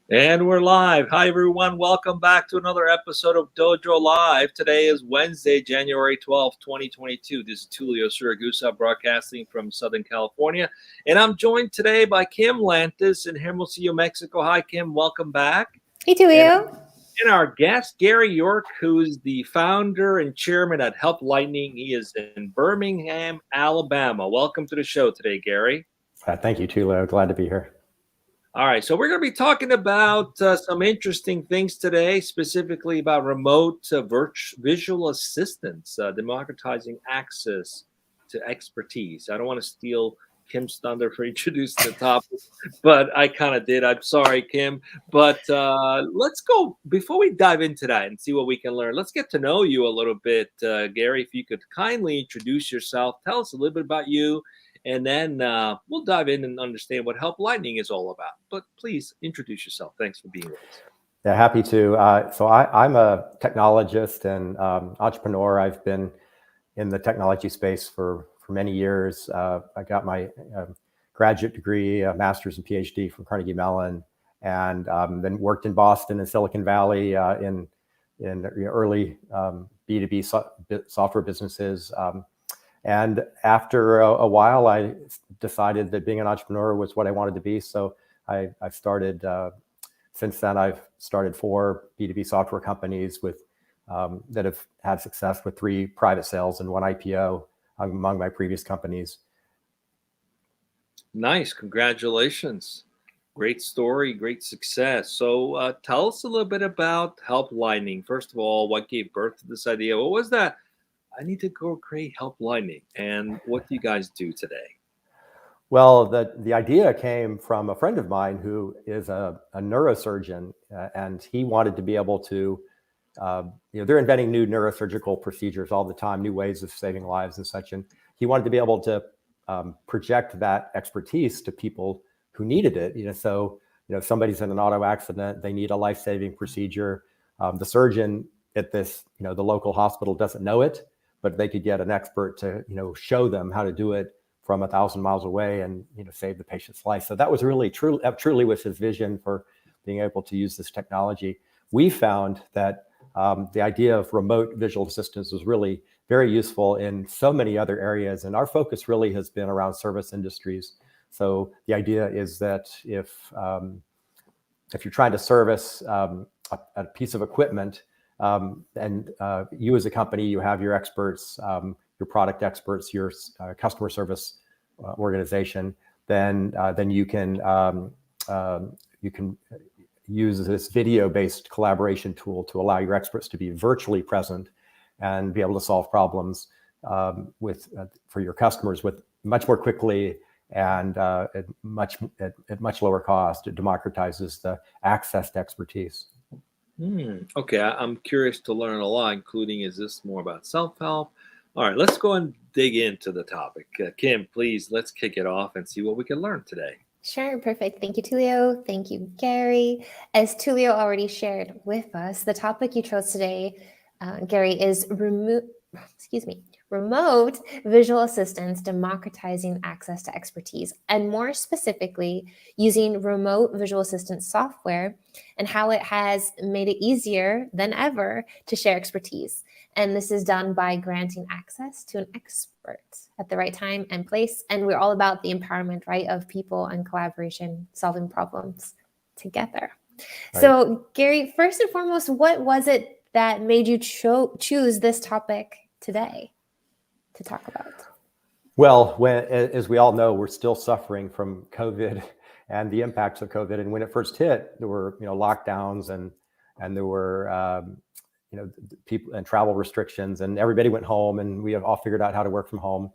And we're live. Hi, everyone. Welcome back to another episode of Dojo Live. Today is Wednesday, January 12th, 2022. This is Tulio Suragusa broadcasting from Southern California. And I'm joined today by Kim Lantis in Hermosillo, Mexico. Hi, Kim. Welcome back. Hey, And, Tulio. and our guest, Gary York, who's the founder and chairman at Help Lightning. He is in Birmingham, Alabama. Welcome to the show today, Gary. Thank you, Tulio. Glad to be here. All right, so we're going to be talking about some interesting things today, specifically about remote visual assistance, democratizing access to expertise. I don't want to steal Kim's thunder for introducing the topic, but I kind of did. I'm sorry, Kim. But let's go, before we dive into that and see what we can learn, let's get to know you a little bit. Gary, if you could kindly introduce yourself, tell us a little bit about you, and then we'll dive in and understand what Help Lightning is all about. But please introduce yourself. Thanks for being with us. Yeah, happy to. So I'm a technologist and entrepreneur. I've been in the technology space for many years. I got my graduate degree, a master's and PhD from Carnegie Mellon, and then worked in Boston and Silicon Valley in early B2B software businesses. And after a while, I decided that being an entrepreneur was what I wanted to be. So I started, since then, I've started 4 B2B software companies that have had success with 3 private sales and 1 IPO among my previous companies. Nice. Congratulations. Great story, great success. So tell us a little bit about Help Lightning. First of all, what gave birth to this idea? What was that? I need to go create Help Lightning. And what do you guys do today? Well, the idea came from a friend of mine who is a neurosurgeon, and he wanted to be able to, they're inventing new neurosurgical procedures all the time, new ways of saving lives and such. And he wanted to be able to project that expertise to people who needed it. So somebody's in an auto accident, they need a life-saving procedure. The surgeon at this, the local hospital doesn't know it, but they could get an expert to, show them how to do it from 1,000 miles away and, save the patient's life. So that was really truly was his vision for being able to use this technology. We found that the idea of remote visual assistance was really very useful in so many other areas. And our focus really has been around service industries. So the idea is that if you're trying to service a piece of equipment, and you as a company, you have your experts, your product experts, your customer service organization, then you can use this video-based collaboration tool to allow your experts to be virtually present and be able to solve problems for your customers with much more quickly and at much lower cost. It democratizes the access to expertise. Okay, I'm curious to learn a lot, including, is this more about self-help? All right, let's go and dig into the topic. Kim, please, let's kick it off and see what we can learn today. Sure, perfect. Thank you, Tulio. Thank you, Gary. As Tulio already shared with us, the topic you chose today, Gary, is remote visual assistance democratizing access to expertise, and more specifically, using remote visual assistance software and how it has made it easier than ever to share expertise. And this is done by granting access to an expert at the right time and place. And we're all about the empowerment, right, of people and collaboration, solving problems together. Right. So, Gary, first and foremost, what was it that made you choose this topic today to talk about? Well, as we all know, we're still suffering from COVID and the impacts of COVID. And when it first hit, there were lockdowns and there were people and travel restrictions, and everybody went home, and we have all figured out how to work from home.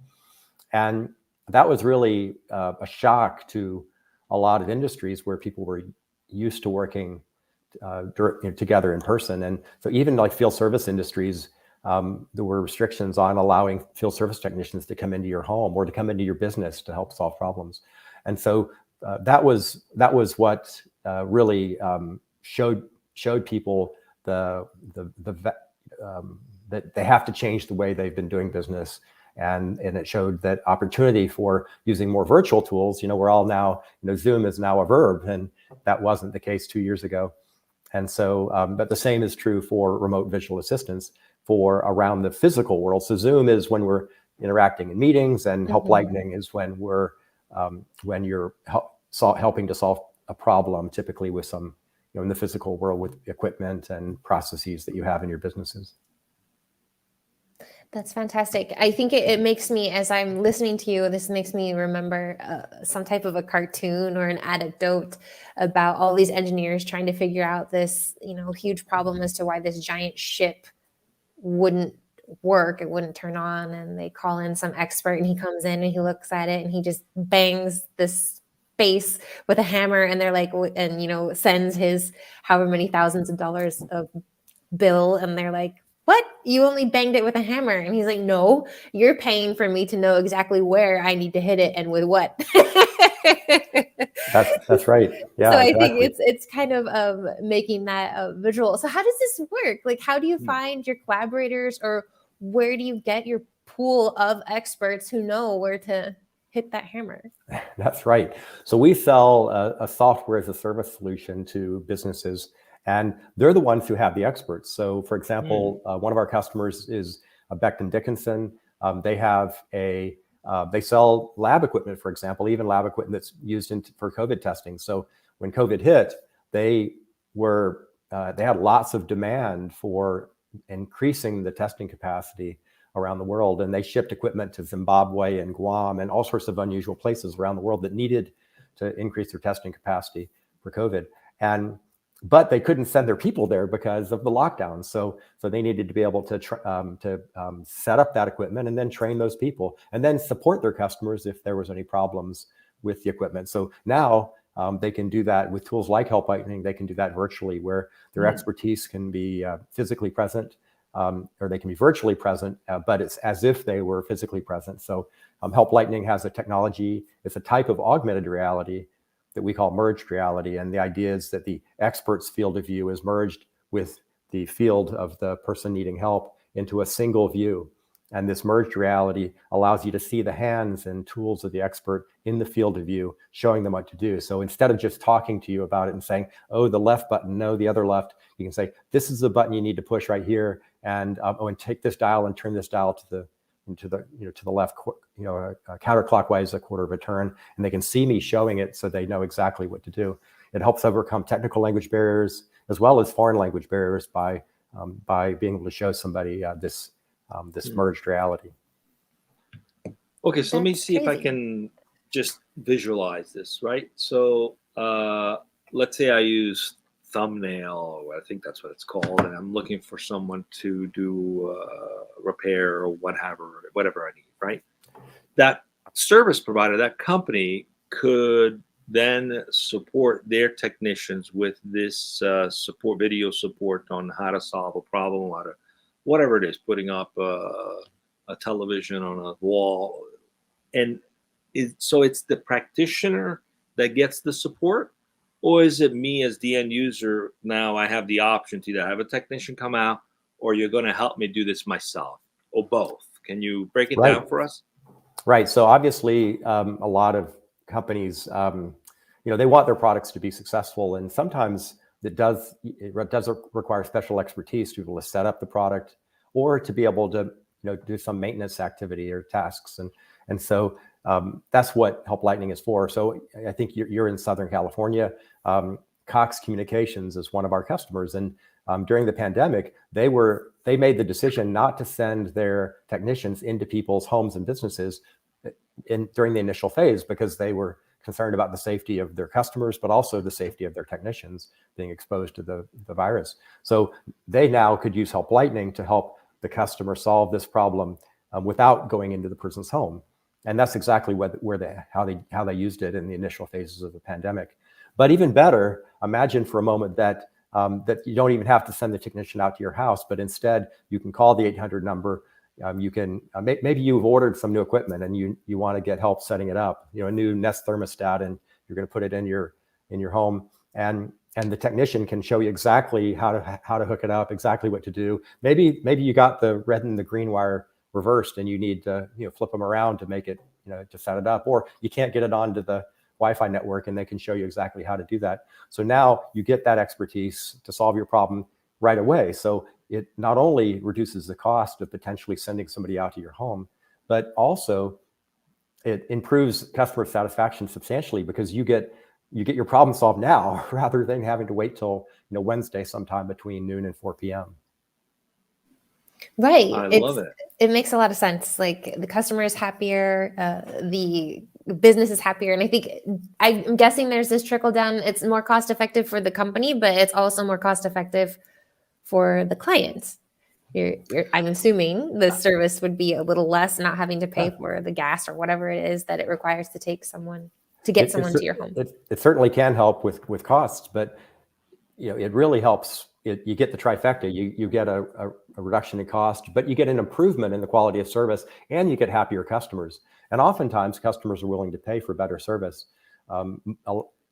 And that was really a shock to a lot of industries where people were used to working together in person. And so even like field service industries, there were restrictions on allowing field service technicians to come into your home or to come into your business to help solve problems. And so that was what really showed people that they have to change the way they've been doing business, And it showed that opportunity for using more virtual tools. We're all now, Zoom is now a verb, and that wasn't the case 2 years ago. And so, but the same is true for remote visual assistants for around the physical world. So Zoom is when we're interacting in meetings, and Help Lightning is when you're helping to solve a problem, typically with some, in the physical world, with equipment and processes that you have in your businesses. That's fantastic. I think it makes me, as I'm listening to you, this makes me remember some type of a cartoon or an anecdote about all these engineers trying to figure out this, huge problem as to why this giant ship wouldn't work. It wouldn't turn on. And they call in some expert, and he comes in and he looks at it and he just bangs this face with a hammer, and they're like, and, sends his however many thousands of dollars of bill. And they're like, what? You only banged it with a hammer? And he's like, no, you're paying for me to know exactly where I need to hit it and with what. That's right. Yeah. So I exactly. think it's kind of making that visual. So how does this work? Like, how do you find your collaborators, or where do you get your pool of experts who know where to hit that hammer? That's right. So we sell a software as a service solution to businesses, and they're the ones who have the experts. So, for example, one of our customers is Becton Dickinson. They have they sell lab equipment, for example, even lab equipment that's used for COVID testing. So when COVID hit, they had lots of demand for increasing the testing capacity around the world, and they shipped equipment to Zimbabwe and Guam and all sorts of unusual places around the world that needed to increase their testing capacity for COVID. But they couldn't send their people there because of the lockdown. So they needed to be able to set up that equipment and then train those people and then support their customers if there was any problems with the equipment. So now they can do that with tools like Help Lightning. They can do that virtually, where their expertise can be physically present, or they can be virtually present, but it's as if they were physically present. So Help Lightning has a technology. It's a type of augmented reality that we call merged reality. And the idea is that the expert's field of view is merged with the field of the person needing help into a single view. And this merged reality allows you to see the hands and tools of the expert in the field of view, showing them what to do. So instead of just talking to you about it and saying, oh, the left button, no, the other left, you can say, this is the button you need to push right here. And and take this dial and turn this dial to the left, counterclockwise a quarter of a turn, and they can see me showing it, so they know exactly what to do. It helps overcome technical language barriers as well as foreign language barriers by being able to show somebody this merged reality. Okay, so let me see if I can just visualize this, right? So let's say I use Thumbnail, I think that's what it's called, and I'm looking for someone to do repair or whatever I need, right? That service provider, that company, could then support their technicians with this video support on how to solve a problem, how to, whatever it is, putting up a television on a wall. And so it's the practitioner that gets the support? Or is it me as the end user? Now I have the option to either have a technician come out, or you're going to help me do this myself, or both. Can you break it down for us? Right. So obviously, a lot of companies, they want their products to be successful, and sometimes it does require special expertise to be able to set up the product, or to be able to do some maintenance activity or tasks, and so that's what Help Lightning is for. So I think you're in Southern California. Cox Communications is one of our customers, and during the pandemic, they made the decision not to send their technicians into people's homes and businesses during the initial phase, because they were concerned about the safety of their customers, but also the safety of their technicians being exposed to the virus. So they now could use Help Lightning to help the customer solve this problem without going into the person's home. And that's exactly how they used it in the initial phases of the pandemic. But even better, imagine for a moment that you don't even have to send the technician out to your house, but instead you can call the 800 number. You can maybe you've ordered some new equipment and you want to get help setting it up. A new Nest thermostat, and you're going to put it in your home, and the technician can show you exactly how to hook it up, exactly what to do. Maybe you got the red and the green wire reversed, and you need to flip them around to make it to set it up, or you can't get it onto the Wi-Fi network, and they can show you exactly how to do that. So now you get that expertise to solve your problem right away. So it not only reduces the cost of potentially sending somebody out to your home, but also it improves customer satisfaction substantially, because you get your problem solved now rather than having to wait till Wednesday sometime between noon and 4 p.m. Right. I love it. It makes a lot of sense. Like, the customer is happier, the business is happier. And I think, I'm guessing there's this trickle down. It's more cost effective for the company, but it's also more cost effective for the clients. I'm assuming the service would be a little less, not having to pay for the gas or whatever it is that it requires to get someone to your home. It certainly can help with costs, but it really helps. You get the trifecta. You get a reduction in cost, but you get an improvement in the quality of service, and you get happier customers. And oftentimes customers are willing to pay for better service.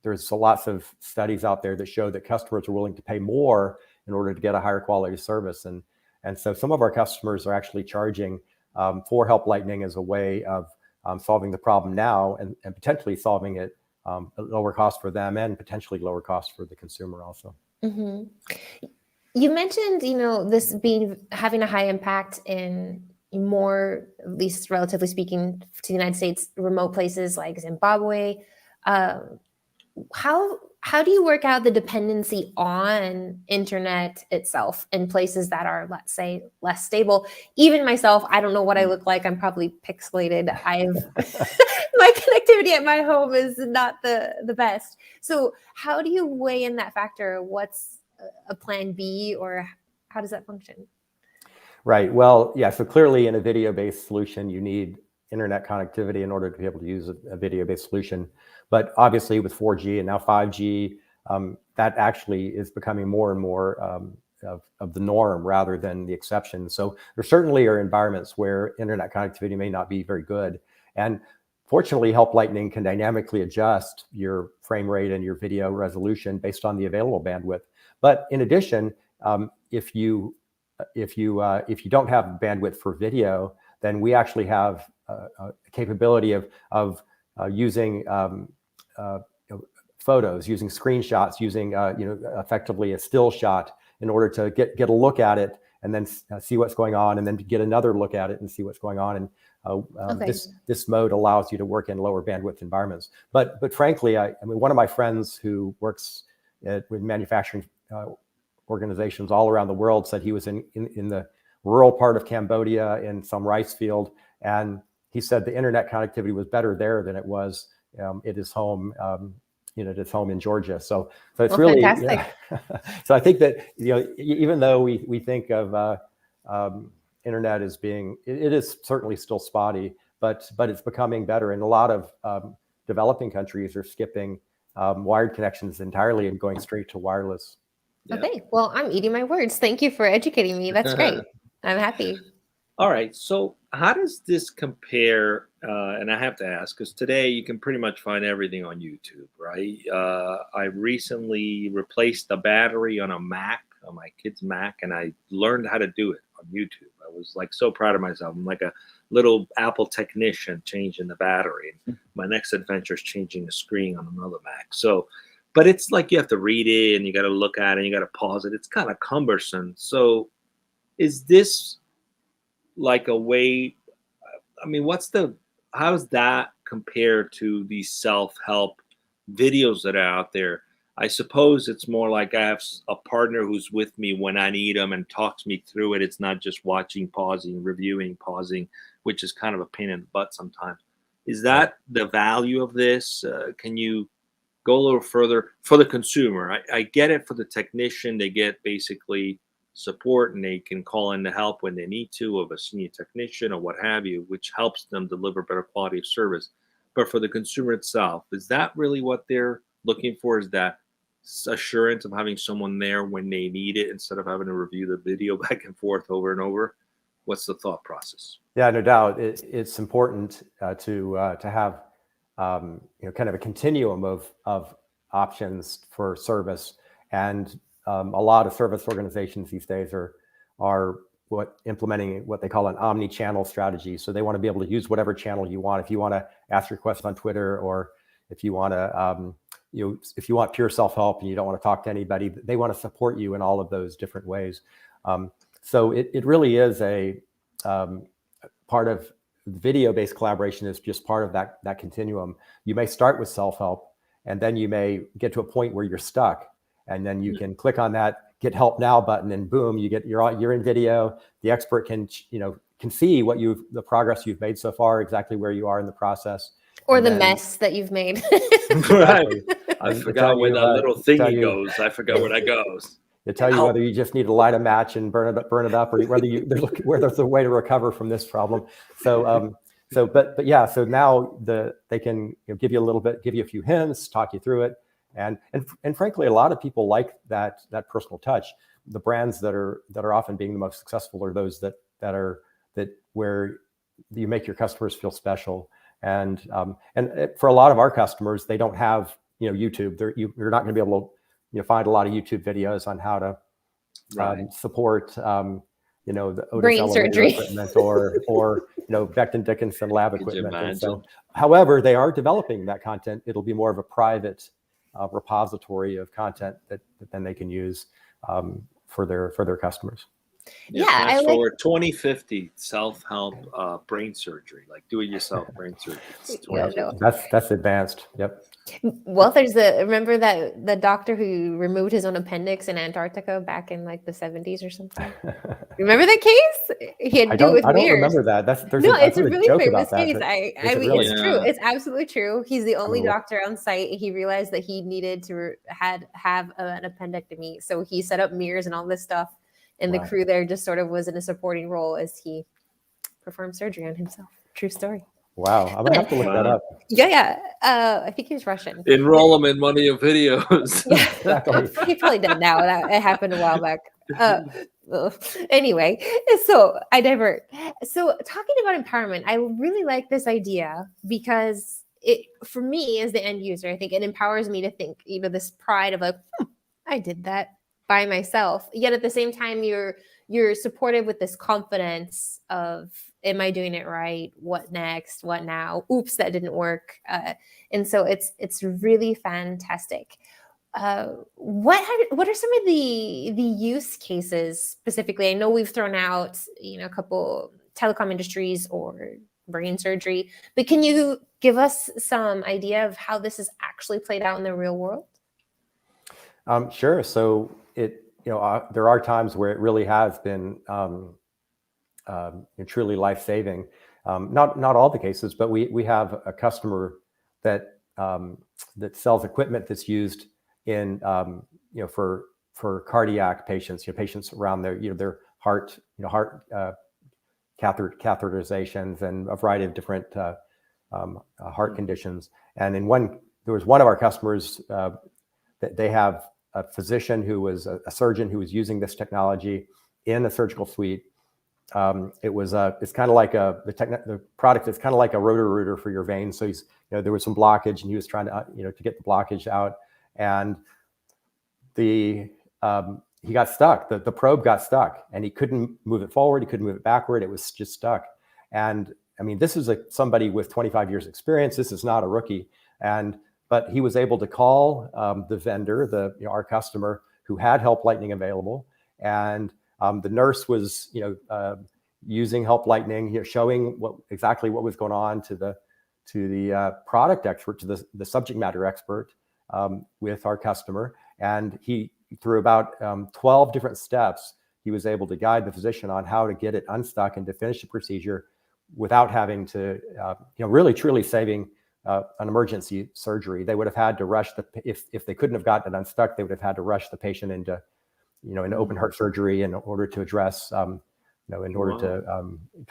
There's lots of studies out there that show that customers are willing to pay more in order to get a higher quality service. And so some of our customers are actually charging for Help Lightning as a way of solving the problem now, and potentially solving it at lower cost for them, and potentially lower cost for the consumer also. Mm-hmm. You mentioned, this having a high impact in more, at least relatively speaking, to the United States, remote places like Zimbabwe. How do you work out the dependency on internet itself in places that are, let's say, less stable? Even myself, I don't know what I look like. I'm probably pixelated. My connectivity at my home is not the best. So how do you weigh in that factor? What's a plan B, or how does that function? Right. Well, yeah. So clearly, in a video-based solution, you need internet connectivity in order to be able to use a video-based solution. But obviously, with 4G and now 5G, that actually is becoming more and more of the norm rather than the exception. So there certainly are environments where internet connectivity may not be very good. And fortunately, Help Lightning can dynamically adjust your frame rate and your video resolution based on the available bandwidth. But in addition, if you don't have bandwidth for video, then we actually have a capability of using photos, using screenshots, using effectively a still shot in order to get a look at it, and then see what's going on, and then to get another look at it and see what's going on. And this mode allows you to work in lower bandwidth environments. But frankly, I mean, one of my friends who works with manufacturing organizations all around the world said he was in the rural part of Cambodia in some rice field, and he said the internet connectivity was better there than it was at his home. At his home in Georgia. So it's really fantastic. So I think that even though we think of internet as being, it is certainly still spotty, but it's becoming better. And a lot of developing countries are skipping wired connections entirely and going straight to wireless. Yeah. Okay, well, I'm eating my words. Thank you for educating me. That's great. I'm happy. All right. So how does this compare? And I have to ask, because today you can pretty much find everything on YouTube, right? I recently replaced the battery on a Mac, on my kid's Mac, and I learned how to do it on YouTube. I was like so proud of myself. I'm like a little Apple technician changing the battery. My next adventure is changing the screen on another Mac. So, but it's like you have to read it and you got to look at it and you got to pause it. It's kind of cumbersome. So is this like a way, I mean, how does that compare to these self-help videos that are out there? I suppose it's more like I have a partner who's with me when I need them and talks me through it. It's not just watching, pausing, reviewing, pausing, which is kind of a pain in the butt sometimes. Is that the value of this? Can you go a little further for the consumer? I get it for the technician. They get basically support and they can call in to help when they need to, of a senior technician or what have you, which helps them deliver better quality of service. But for the consumer itself, is that really what they're looking for? Is that assurance of having someone there when they need it instead of having to review the video back and forth over and over? What's the thought process? Yeah, no doubt. It's important to have kind of a continuum of options for service. And a lot of service organizations these days are implementing what they call an omni-channel strategy. So they want to be able to use whatever channel you want. If you want to ask your question on Twitter, or if you want to, if you want pure self-help and you don't want to talk to anybody, they want to support you in all of those different ways. So it really is a part of video-based collaboration is just part of that continuum. You may start with self-help, and then you may get to a point where you're stuck, and then you can click on that "Get Help Now" button, and boom, you're in video. The expert can see the progress you've made so far, exactly where you are in the process, or the mess that you've made. Right. I forgot where that little thingy goes. I forgot where that goes. To tell you whether you just need to light a match and burn it up, or where there's a way to recover from this problem. So but yeah, so now they can give you a little bit, give you a few hints, talk you through it, and frankly, a lot of people like that personal touch. The brands that are often being the most successful are those that where you make your customers feel special. And for a lot of our customers, they don't have YouTube. You're not going to be able to find a lot of YouTube videos on how to support the Otis brain elevator surgery equipment or Becton Dickinson lab equipment. And so, however, they are developing that content. It'll be more of a private repository of content that then they can use for their customers. Yeah, fast forward 2050, self-help brain surgery, like do-it-yourself brain surgery. That's advanced. Yep. Well, remember that the doctor who removed his own appendix in Antarctica back in like the 70s or something? Remember that case? He had to do it with mirrors. I don't remember that. It's a really famous case. I mean, really? It's true. It's absolutely true. He's the only doctor on site. He realized that he needed to have an appendectomy, so he set up mirrors and all this stuff. And the crew there just sort of was in a supporting role as he performed surgery on himself. True story. Wow. I'm going to have to look that up. Yeah. I think he was Russian. Enroll him in one of your videos. Exactly. He probably did now. It happened a while back. Anyway, so I divert. So talking about empowerment, I really like this idea because for me as the end user, I think it empowers me to think, this pride of like, I did that by myself. Yet at the same time, you're supported with this confidence of, am I doing it right? What next? What now? Oops, that didn't work. And so it's really fantastic. What are some of the use cases specifically? I know we've thrown out a couple telecom industries or brain surgery, but can you give us some idea of how this is actually played out in the real world? Sure. So there are times where it really has been truly life-saving. Not all the cases, but we have a customer that sells equipment that's used in for cardiac patients, patients around their heart catheterizations and a variety of different heart conditions. And there was one of our customers that they have a physician who was a surgeon who was using this technology in a surgical suite. It's kind of like the product is kind of like a Roto-Rooter for your veins. So there was some blockage, and he was trying to to get the blockage out, and he got stuck. The probe got stuck, and he couldn't move it forward. He couldn't move it backward. It was just stuck. And I mean, this is somebody with 25 years experience. This is not a rookie. But he was able to call the vendor, our customer, who had Help Lightning available, and the nurse was, using Help Lightning, showing exactly what was going on to the product expert, to the subject matter expert with our customer, and he through about 12 different steps, he was able to guide the physician on how to get it unstuck and to finish the procedure without having to, really truly saving an emergency surgery. They would have had to rush if they couldn't have gotten it unstuck, they would have had to rush the patient into, into open heart surgery in order to address, to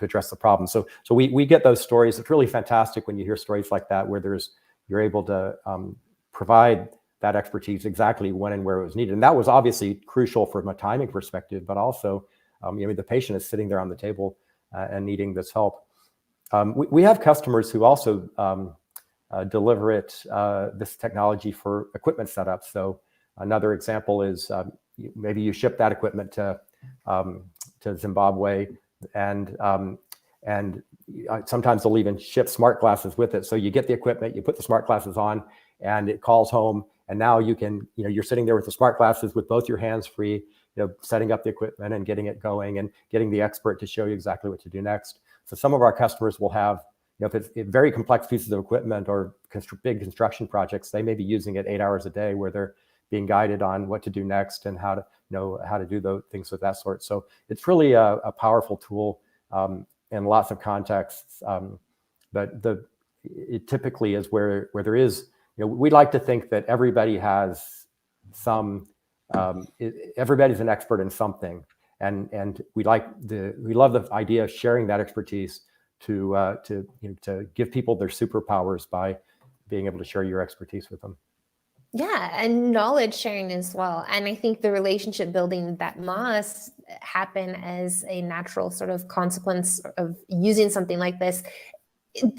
address the problem. So we get those stories. It's really fantastic when you hear stories like that, where you're able to provide that expertise exactly when and where it was needed. And that was obviously crucial from a timing perspective, but also, the patient is sitting there on the table and needing this help. We have customers who also deliver this technology for equipment setup. So another example is maybe you ship that equipment to to Zimbabwe, and sometimes they'll even ship smart glasses with it. So you get the equipment, you put the smart glasses on, and it calls home. And now you can, you're sitting there with the smart glasses with both your hands free, setting up the equipment and getting it going and getting the expert to show you exactly what to do next. So some of our customers will have, if it's very complex pieces of equipment or big construction projects, they may be using it 8 hours a day where they're being guided on what to do next and how to know how to do those things of that sort. So it's really a powerful tool in lots of contexts. But it typically is where there is, we like to think that everybody has everybody's an expert in something, and we love the idea of sharing that expertise to give people their superpowers by being able to share your expertise with them. Yeah, and knowledge sharing as well. And I think the relationship building that must happen as a natural sort of consequence of using something like this.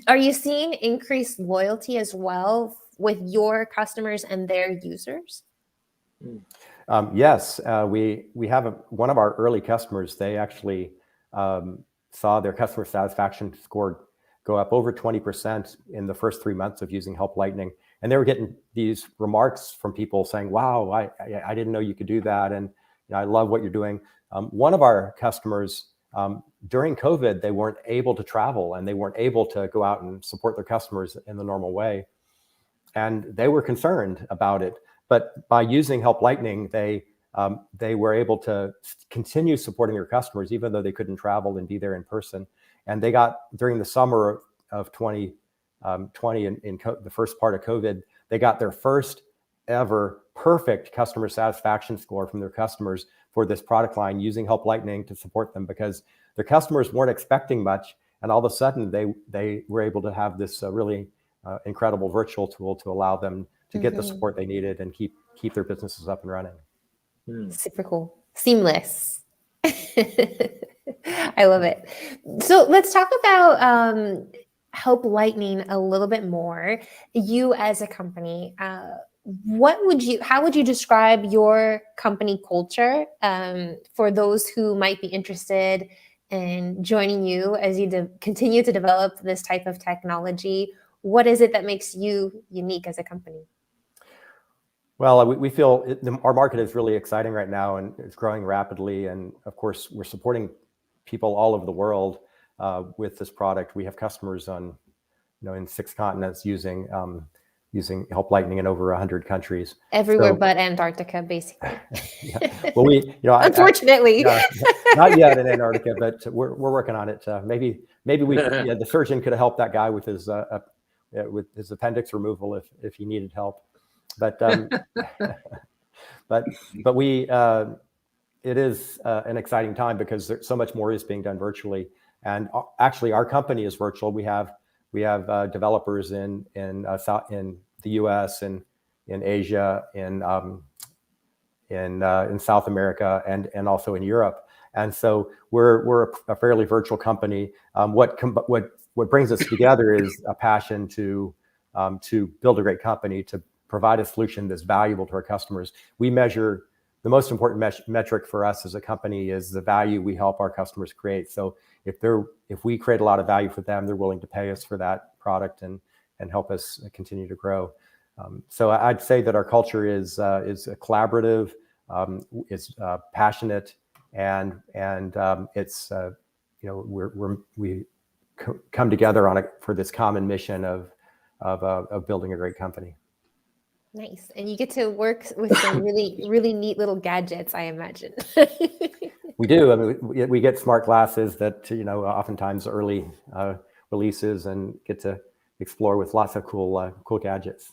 Are you seeing increased loyalty as well with your customers and their users? Yes, we have one of our early customers. They actually saw their customer satisfaction score go up over 20% in the first 3 months of using Help Lightning. And they were getting these remarks from people saying, wow, I didn't know you could do that. And I love what you're doing. One of our customers, during COVID, they weren't able to travel and they weren't able to go out and support their customers in the normal way. And they were concerned about it. But by using Help Lightning, they were able to continue supporting their customers, even though they couldn't travel and be there in person. And they got, during the summer of 2020, in the first part of COVID, they got their first ever perfect customer satisfaction score from their customers for this product line using Help Lightning to support them, because their customers weren't expecting much. And all of a sudden, they were able to have this really incredible virtual tool to allow them to get the support they needed and keep their businesses up and running. Super cool. Seamless. I love it. So let's talk about Help Lightning a little bit more. You as a company, how would you describe your company culture for those who might be interested in joining you as you continue to develop this type of technology? What is it that makes you unique as a company? Well, we feel our market is really exciting right now and it's growing rapidly. And of course, we're supporting people all over the world with this product. We have customers in 6 continents using Help Lightning in over 100 countries. Everywhere but Antarctica, basically. Yeah. Well, unfortunately, not yet in Antarctica, but we're working on it. Maybe the surgeon could have helped that guy with his appendix removal if he needed help. But it is an exciting time because so much more is being done virtually. And actually, our company is virtual. We have developers in the U.S. and in Asia, in South America, and also in Europe. And so we're a fairly virtual company. What brings us together is a passion to build a great company, to provide a solution that's valuable to our customers. We measure the most important metric for us as a company is the value we help our customers create. So if we create a lot of value for them, they're willing to pay us for that product and help us continue to grow. So I'd say that our culture is collaborative, it's passionate, and it's we come together for this common mission of building a great company. Nice. And you get to work with some really, really neat little gadgets, I imagine. We do. I mean, we get smart glasses that, oftentimes early releases, and get to explore with lots of cool gadgets.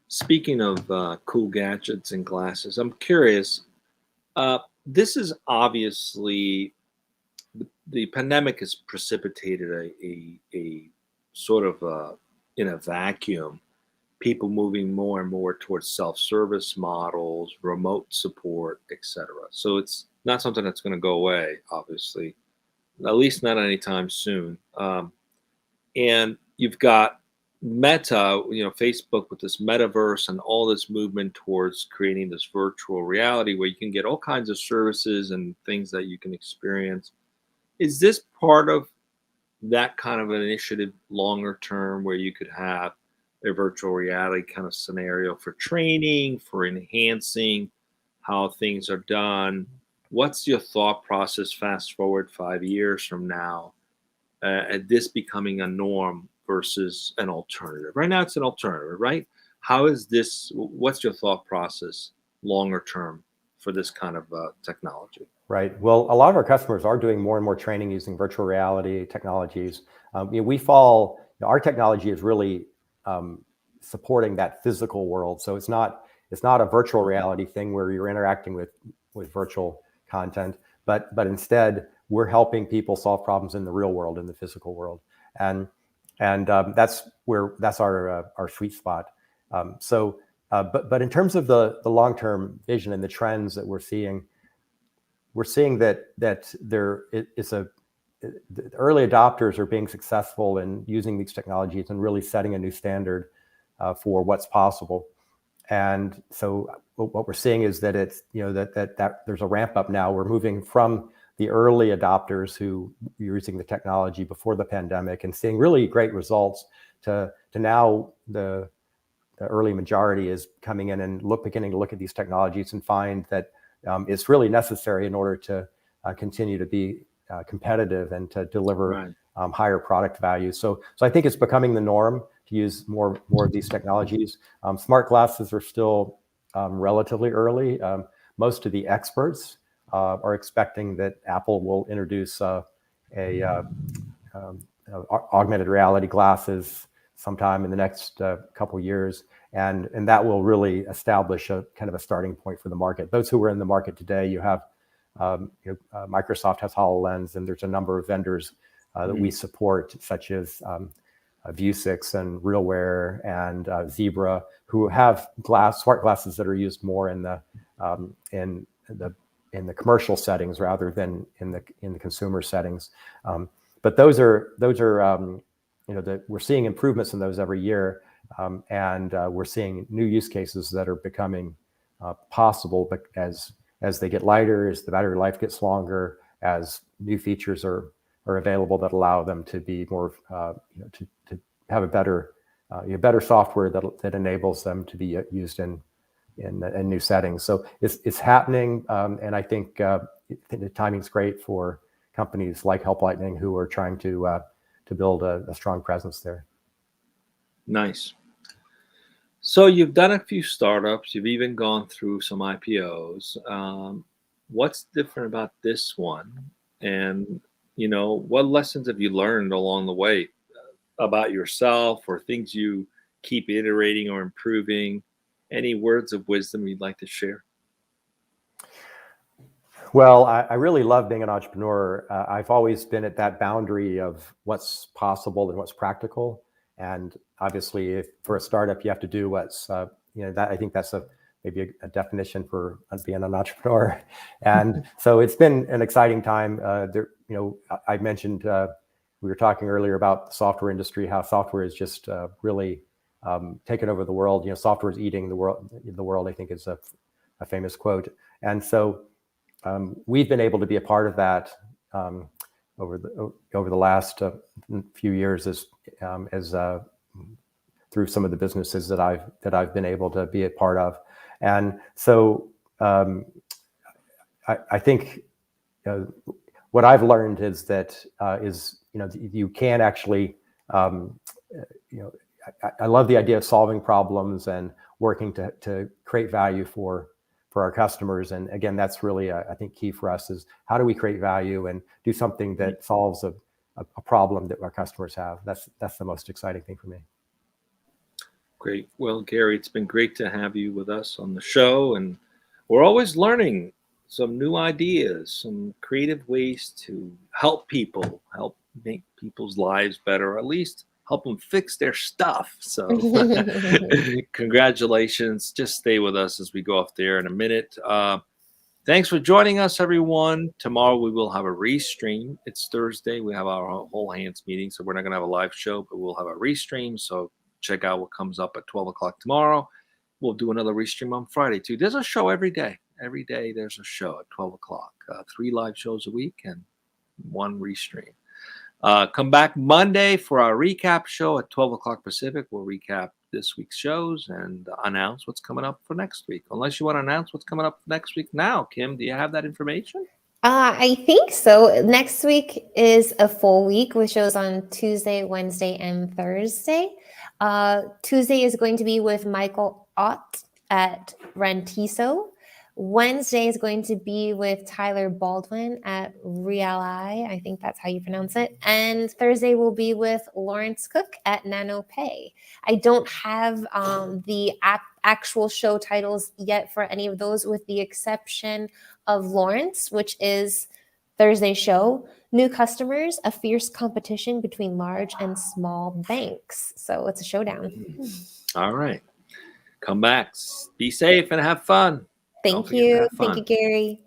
Speaking of cool gadgets and glasses, I'm curious. This is obviously the pandemic has precipitated a sort of in a vacuum, people moving more and more towards self-service models, remote support, etc. So it's not something that's going to go away, obviously, at least not anytime soon. And you've got Meta, Facebook with this metaverse and all this movement towards creating this virtual reality where you can get all kinds of services and things that you can experience. Is this part of that kind of an initiative longer term where you could have a virtual reality kind of scenario for training, for enhancing how things are done? What's your thought process fast forward 5 years from now at this becoming a norm versus an alternative? Right now, it's an alternative, right? How is this? What's your thought process longer term for this kind of technology? Right. Well, a lot of our customers are doing more and more training using virtual reality technologies. We fall. Our technology is really supporting that physical world. So it's not a virtual reality thing where you're interacting with virtual content, but instead we're helping people solve problems in the real world, in the physical world, and that's our sweet spot. But in terms of the long-term vision and the trends that we're seeing that there is the early adopters are being successful in using these technologies and really setting a new standard for what's possible. And so what we're seeing is that it's, that there's a ramp up now. We're moving from the early adopters who were using the technology before the pandemic and seeing really great results to now the early majority is coming in and beginning to look at these technologies and find that it's really necessary in order to continue to be competitive and to deliver higher product value. So I think it's becoming the norm to use more of these technologies. Smart glasses are still relatively early. Most of the experts are expecting that Apple will introduce augmented reality glasses sometime in the next couple years, and that will really establish a kind of a starting point for the market. Those who are in the market today, you have Microsoft has HoloLens, and there's a number of vendors that we support, such as Vuzix and RealWear and Zebra, who have smart glasses that are used more in the commercial settings rather than in the consumer settings. But those are we're seeing improvements in those every year, and we're seeing new use cases that are becoming possible. But as they get lighter, as the battery life gets longer, as new features are available that allow them to be more, to have a better software that enables them to be used in new settings. So it's happening, and I think the timing's great for companies like Help Lightning, who are trying to build a strong presence there. Nice. So you've done a few startups. You've even gone through some IPOs. What's different about this one? And what lessons have you learned along the way about yourself, or things you keep iterating or improving? Any words of wisdom you'd like to share? Well, I really love being an entrepreneur. I've always been at that boundary of what's possible and what's practical. And obviously, for a startup, you have to do what's, that I think that's maybe a definition for being an entrepreneur. And so it's been an exciting time. I mentioned, we were talking earlier about the software industry, how software is just really taken over the world. Software is eating the world, I think is a famous quote. And so we've been able to be a part of that over the last few years as through some of the businesses that I've been able to be a part of. And so I think what I've learned is that you can actually I love the idea of solving problems and working to create value for our customers. And again, that's really I think key for us is how do we create value and do something that solves a problem that our customers have. That's the most exciting thing for me. Great. Well, Gary, it's been great to have you with us on the show, and we're always learning some new ideas, some creative ways to help make people's lives better, or at least help them fix their stuff. So congratulations. Just stay with us as we go off there in a minute. Thanks for joining us, everyone. Tomorrow we will have a restream. It's Thursday. We have our whole hands meeting, so we're not going to have a live show, but we'll have a restream. So check out what comes up at 12 o'clock tomorrow. We'll do another restream on Friday too. There's a show every day. Every day there's a show at 12 o'clock. 3 live shows a week and 1 restream. Come back Monday for our recap show at 12 o'clock Pacific. We'll recap this week's shows and announce what's coming up for next week. Unless you want to announce what's coming up next week now, Kim, do you have that information? I think so. Next week is a full week with shows on Tuesday, Wednesday, and Thursday. Tuesday is going to be with Michael Ott at Rentiso. Wednesday is going to be with Tyler Baldwin at Reali. I think that's how you pronounce it. And Thursday will be with Lawrence Cook at NanoPay. I don't have the actual show titles yet for any of those, with the exception of Lawrence, which is Thursday's show, New Customers, a fierce competition between large and small banks. So it's a showdown. All right. Come back. Be safe and have fun. Thank you. Thank you, Gary.